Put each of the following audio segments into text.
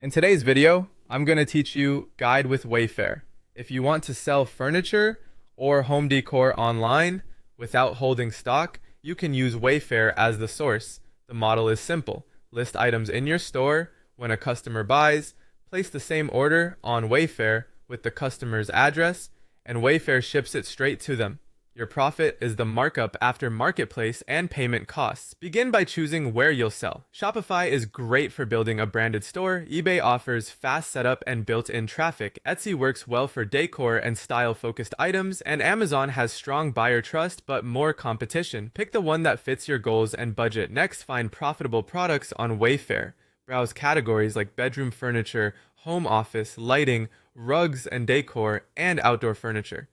In today's video, I'm going to teach you Guide with Wayfair. If you want to sell furniture or home decor online without holding stock, you can use Wayfair as the source. The model is simple. List items in your store. When a customer buys, place the same order on Wayfair with the customer's address, and Wayfair ships it straight to them. Your profit is the markup after marketplace and payment costs. Begin by choosing where you'll sell. Shopify is great for building a branded store. eBay offers fast setup and built-in traffic. Etsy works well for decor and style-focused items, and Amazon has strong buyer trust but more competition. Pick the one that fits your goals and budget. Next, find profitable products on Wayfair. Browse categories like bedroom furniture, home office, lighting, rugs and decor, and outdoor furniture.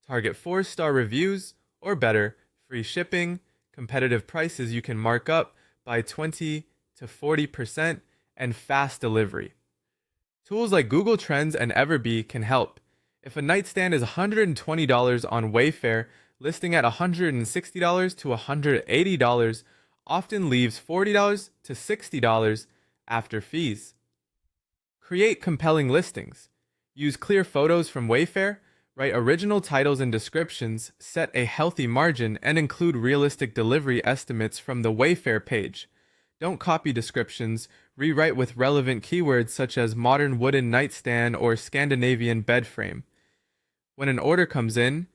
Target 4-star reviews or better, free shipping, competitive prices you can mark up by 20 to 40%, and fast delivery. Tools like Google Trends and Everbee can help. If a nightstand is $120 on Wayfair, listing at $160 to $180 often leaves $40 to $60 after fees. Create compelling listings. Use clear photos from Wayfair. Write original titles and descriptions, set a healthy margin, and include realistic delivery estimates from the Wayfair page. Don't copy descriptions, rewrite with relevant keywords such as modern wooden nightstand or Scandinavian bed frame. When an order comes in,